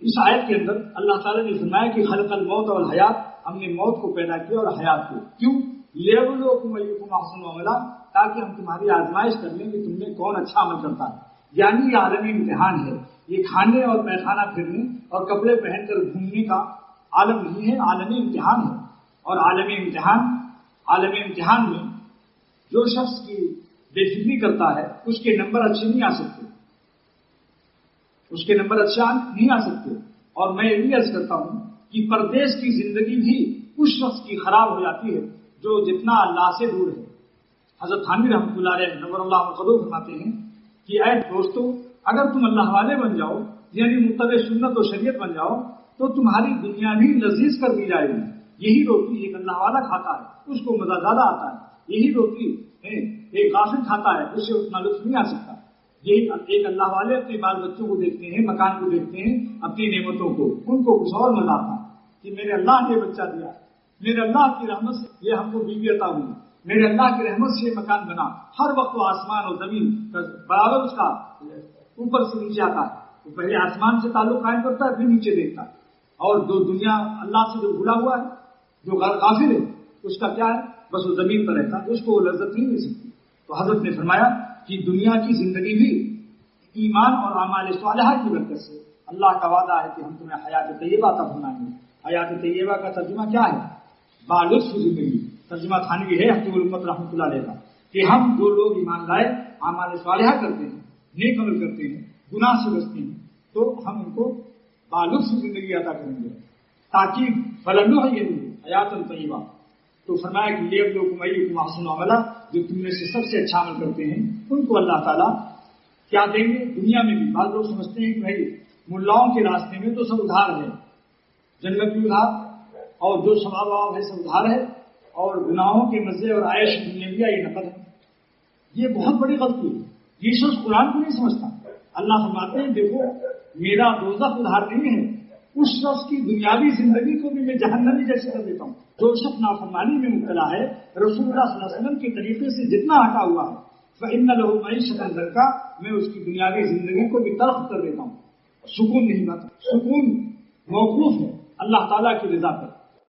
اس آیت کے اندر اللہ تعالیٰ نے فرمایا کہ خلق الموت والحیات، ہم نے موت کو پیدا کیا اور حیات کو، کیوں؟ لیبلوکم ایکم احسن عملا، تاکہ ہم تمہاری آزمائش کر لیں کہ تم میں کون اچھا عمل کرتا ہے۔ یعنی یہ عالمی امتحان ہے، یہ کھانے اور پیخانہ پھرنے اور کپڑے پہن کر گھومنے کا عالم نہیں ہے، عالمی امتحان ہے۔ اور عالمی امتحان میں جو شخص کی بے فکری کرتا ہے اس کے نمبر اچھے نہیں آ سکتے، اور میں یہ بھی عرض کرتا ہوں کہ پردیس کی زندگی بھی اس شخص کی خراب ہو جاتی ہے جو جتنا اللہ سے دور ہے۔ حضرت تھانوی رحمۃ اللہ علیہ نور اللہ قدوہ فرماتے ہیں کہ اے دوستو، اگر تم اللہ والے بن جاؤ، یعنی متبع سنت و شریعت بن جاؤ، تو تمہاری دنیا بھی لذیذ کر دی جائے گی۔ یہی روٹی ایک اللہ والا کھاتا ہے، اس کو مزہ زیادہ آتا ہے۔ یہی روٹی ایک غافل کھاتا ہے، اس سے اتنا لطف نہیں آ سکتا۔ یہی ایک اللہ والے اپنے بال بچوں کو دیکھتے ہیں، مکان کو دیکھتے ہیں، اپنی نعمتوں کو، ان کو کچھ اور مزہ آتا ہے کہ میرے اللہ نے بچہ دیا، میرے اللہ کی رحمت سے یہ ہم کو بیوی عطا ہوئی، میرے اللہ کی رحمت سے یہ مکان بنا۔ ہر وقت وہ آسمان اور زمین برابر اس کا اوپر سے نیچے آتا ہے، وہ پہلے آسمان سے تعلق قائم کرتا ہے، پھر نیچے دیکھتا ہے۔ اور جو دنیا اللہ سے جو بھولا ہوا ہے، جو غافل ہے، اس کا کیا ہے؟ بس وہ زمین پر رہتا ہے، اس کو وہ لذت نہیں مل سکتی۔ تو حضرت نے فرمایا کہ دنیا کی زندگی بھی ایمان اور اعمال صالحہ کی برکت سے، اللہ کا وعدہ ہے کہ ہم تمہیں حیات طیبہ عطا فرمائیں گے۔ حیات طیبہ کا ترجمہ کیا ہے؟ بالطف زندگی۔ ترجمہ تھانوی ہے حکیم الامت رحمۃ اللہ علیہ کا کہ ہم جو لوگ ایمان لائے، اعمال صالحہ کرتے ہیں، نیک عمل کرتے ہیں، گناہ سے بچتے ہیں، تو ہم ان کو بالطف زندگی عطا کریں گے، تاکہ فلنحیینہ حیات طیبہ۔ تو فرمایا کہ لیبلوکم ایکم احسن عملا، جو تم میں سے سب سے اچھا عمل کرتے ہیں ان کو اللہ تعالیٰ کیا دیں گے؟ دنیا میں بھی۔ بعض لوگ سمجھتے ہیں کہ بھائی ملاؤں کے راستے میں تو سب ادھار ہے، جنت بھی ادھار، اور جو ثواب واب ہے سب ادھار ہے، اور گناہوں کے مزے اور عیش دنیاویہ یہ نقد ہے۔ یہ بہت بڑی غلطی ہے، یہ شخص قرآن کو نہیں سمجھتا۔ اللہ فرماتے ہیں دیکھو میرا دوزخ ادھار نہیں ہے، اس شخص کی دنیاوی زندگی کو بھی میں جہنمی جیسے کر دیتا ہوں۔ جو شخص نافرمانی میں مبتلا ہے، رسول اللہ صلی اللہ علیہ وسلم کے طریقے سے جتنا ہٹا ہوا ہے، فإن لہ معیشۃ ضنکا، میں اس کی دنیاوی زندگی کو بھی تلخ کر دیتا ہوں، سکون نہیں پاتا۔ سکون موقوف ہے اللہ تعالیٰ کی رضا پر۔